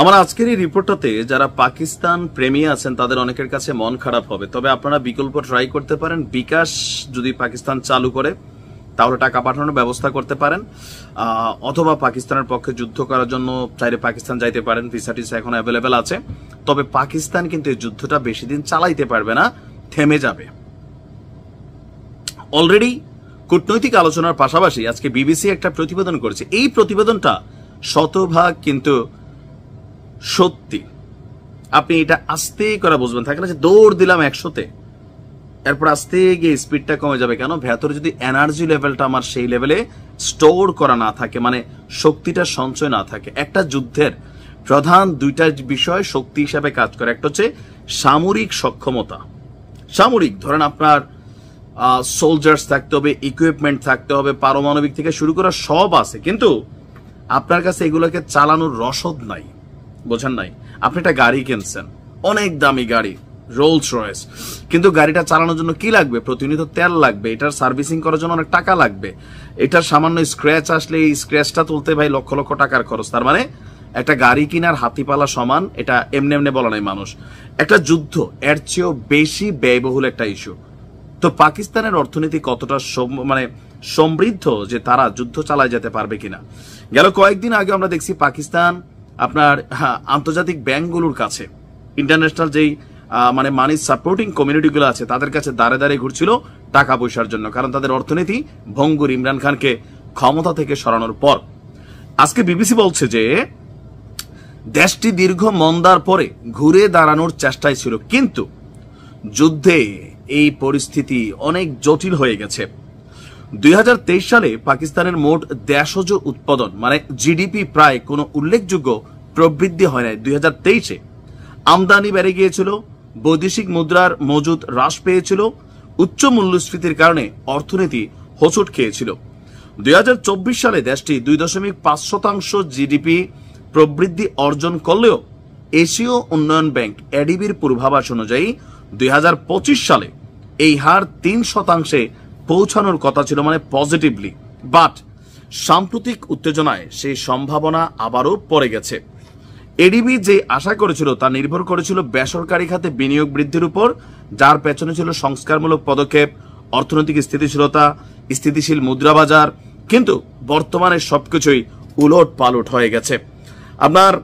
আমার আজকের এই রিপোর্টটাতে যারা পাকিস্তান প্রেমী আছেন তাদের অনেকের কাছে মন খারাপ হবে, তবে আপনারা বিকল্প ট্রাই করতে পারেন। বিকাশ যদি পাকিস্তান চালু করে তাহলে টাকা পাঠানোর ব্যবস্থা করতে পারেন, অথবা পাকিস্তানের পক্ষে যুদ্ধ করার জন্য চাইলে পাকিস্তান যাইতে পারেন। ভিসা টিসা এখন অ্যাভেলেবেল আছে। তবে পাকিস্তান কিন্তু এই যুদ্ধটা বেশি দিন চালাইতে পারবে না, থেমে যাবে। অলরেডি কূটনৈতিক আলোচনার পাশাপাশি আজকে বিবিসি একটা প্রতিবেদন করেছে। এই প্রতিবেদনটা শতভাগ কিন্তু সত্যি। আপনি এটা আস্তে করে বুঝবেন, থাকে না যে দৌড় দিলাম 100-তে, এরপর আস্তে গিয়ে স্পিডটা কমে যাবে। কেন? ভেতরে যদি এনার্জি লেভেলটা আমার সেই লেভেলে স্টোর করা না থাকে, মানে শক্তিটা সঞ্চয় না থাকে। একটা যুদ্ধের প্রধান দুইটা বিষয় শক্তি হিসাবে কাজ করে। একটা হচ্ছে সামরিক সক্ষমতা। সামরিক ধরেন আপনার সোলজার্স থাকতে হবে, ইকুইপমেন্ট থাকতে হবে, পারমাণবিক থেকে শুরু করা সব আছে, কিন্তু আপনার কাছে এগুলোকে চালানোর রসদ নাই। বোঝেন নাই? আপনি একটা গাড়ি কিনছেন, অনেক দামি গাড়ি, রোলস রয়েস, কিন্তু গাড়িটা চালানোর জন্য কি লাগবে? প্রতিনিয়ত তেল লাগবে, এটার সার্ভিসিং করার জন্য অনেক টাকা লাগবে, এটার সামান্য স্ক্র্যাচ আসলে এই স্ক্র্যাচটা তুলতে ভাই লক্ষ লক্ষ টাকার খরচ। তার মানে একটা গাড়ি কিনার হাতিপালা সমান, এটা এমনি এমনি বলা নাই মানুষ। একটা যুদ্ধ এর চেয়েও বেশি ব্যয়বহুল একটা ইস্যু। তো পাকিস্তানের অর্থনীতি কতটা মানে সমৃদ্ধ যে তারা যুদ্ধ চালায় যেতে পারবে কিনা। গেল কয়েকদিন আগে আমরা দেখছি পাকিস্তান আপনার আন্তর্জাতিক ব্যাংকগুলোর কাছে, ইন্টারন্যাশনাল যেই মানে মানি সাপোর্টিং কমিউনিটিগুলো আছে তাদের কাছে দাঁড়ে দাঁড়িয়ে ঘুরছিল টাকা পয়সার জন্য, কারণ তাদের অর্থনীতি ভঙ্গুর ইমরান খানকে ক্ষমতা থেকে সরানোর পর। আজকে বিবিসি বলছে যে দেশটি দীর্ঘ মন্দার পরে ঘুরে দাঁড়ানোর চেষ্টায় ছিল, কিন্তু যুদ্ধে এই পরিস্থিতি অনেক জটিল হয়ে গেছে। 2023 সালে পাকিস্তানের মোট দেশজ উৎপাদন মানে জিডিপি প্রায় কোনো উল্লেখযোগ্য প্রবৃদ্ধি হয় নাই। 2023-এ আমদানি বেড়ে গিয়েছিল, বৈদেশিক মুদ্রার মজুদ হ্রাস পেয়েছিল, উচ্চ মূল্যস্ফীতির কারণে অর্থনীতি হোঁচট খেয়েছিল। 2024 সালে দেশটি 2.5% জিডিপি প্রবৃদ্ধি অর্জন করলেও এশীয় উন্নয়ন ব্যাংক এডিবির পূর্বাভাস অনুযায়ী 2025 সালে এই হার 3% পৌঁছানোর কথা ছিল, মানে পজিটিভলি। বাট সাম্প্রতিক উত্তেজনায় সেই সম্ভাবনা আবারও পড়ে গেছে। এডিবি যে আশা করেছিল তা নির্ভর করেছিল বেসরকারি খাতে বিনিয়োগ বৃদ্ধির উপর, যার পেছনে ছিল সংস্কারমূলক পদক্ষেপ, অর্থনৈতিক স্থিতিশীলতা, স্থিতিশীল মুদ্রা বাজার। কিন্তু বর্তমানে সবকিছুই উলট পালট হয়ে গেছে। আপনার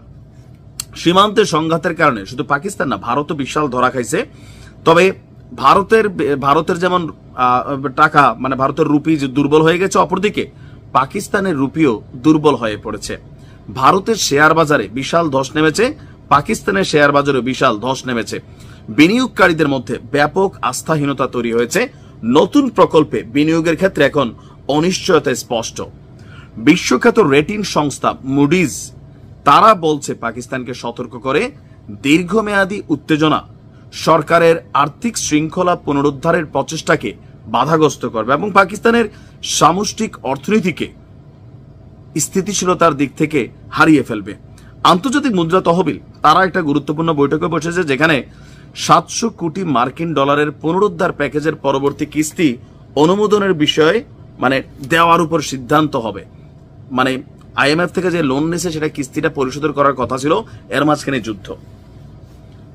সীমান্তের সংঘাতের কারণে শুধু পাকিস্তান না, ভারতও বিশাল ধরা খাইছে। তবে ভারতের যেমন টাকা মানে ভারতের রুপি দুর্বল হয়ে গেছে, অপরদিকে পাকিস্তানের রুপিও দুর্বল হয়ে পড়েছে। ভারতের শেয়ার বাজারে বিশাল ধস নেমেছে, পাকিস্তানের শেয়ার বাজারে বিশাল ধস নেমেছে। বিনিয়োগকারীদের মধ্যে ব্যাপক আস্থাহীনতা তৈরি হয়েছে। নতুন প্রকল্পে বিনিয়োগের ক্ষেত্রে এখন অনিশ্চয়তা স্পষ্ট। বিশ্বখ্যাত রেটিং সংস্থা মুডিজ তারা বলছে পাকিস্তানকে সতর্ক করে, দীর্ঘমেয়াদী উত্তেজনা সরকারের আর্থিক শৃঙ্খলা পুনরুদ্ধারের প্রচেষ্টাকে বাধাগ্রস্ত করবে এবং পাকিস্তানের সামষ্টিক অর্থনীতিকে স্থিতিশীলতার দিক থেকে হারিয়ে ফেলবে। আন্তর্জাতিক মুদ্রা তহবিল তারা একটা গুরুত্বপূর্ণ বৈঠকে বসেছে, যেখানে 700 কোটি মার্কিন ডলারের পুনরুদ্ধার প্যাকেজের পরবর্তী কিস্তি অনুমোদনের বিষয়ে মানে দেওয়ার উপর সিদ্ধান্ত হবে। মানে আইএমএফ থেকে যে লোন নিয়েছে সেটা কিস্তিটা পরিশোধ করার কথা ছিল, এর মাঝখানে যুদ্ধ।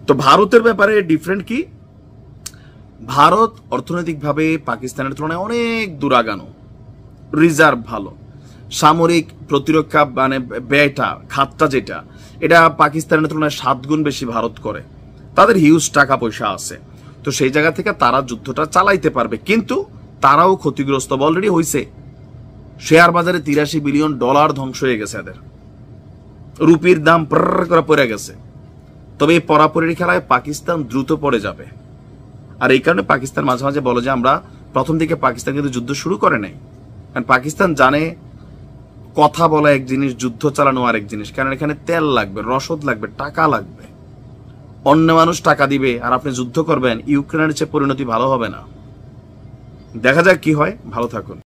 তো ভারতের ব্যাপারে ডিফারেন্ট কি? ভারত অর্থনৈতিকভাবে পাকিস্তানের তুলনায় অনেক দূর আগানো, রিজার্ভ ভালো, সামরিক প্রতিরক্ষা মানে ব্যয়টা খাতটা যেটা এটা পাকিস্তানের তুলনায় 7 গুণ বেশি ভারত করে। তাদের হিউজ টাকা পয়সা আছে, তো সেই জায়গা থেকে তারা যুদ্ধটা চালাইতে পারবে, কিন্তু তারাও ক্ষতিগ্রস্ত অলরেডি হয়েছে। শেয়ার বাজারে 83 বিলিয়ন ডলার ধ্বংস হয়ে গেছে, এদের রুপির দাম করে পড়ে গেছে। তবে এই পরাপরের খেলায় পাকিস্তান দ্রুত পড়ে যাবে। আর এই কারণে পাকিস্তান মাঝে মাঝে বলে যে আমরা প্রথম দিকে পাকিস্তান কিন্তু যুদ্ধ শুরু করে নাই, কারণ পাকিস্তান জানে কথা বলা এক জিনিস, যুদ্ধ চালানো আরেক জিনিস। কারণ এখানে তেল লাগবে, রসদ লাগবে, টাকা লাগবে। অন্য মানুষ টাকা দিবে আর আপনি যুদ্ধ করবেন, ইউক্রেনের চেয়ে পরিণতি ভালো হবে না। দেখা যাক কি হয়। ভালো থাকুন।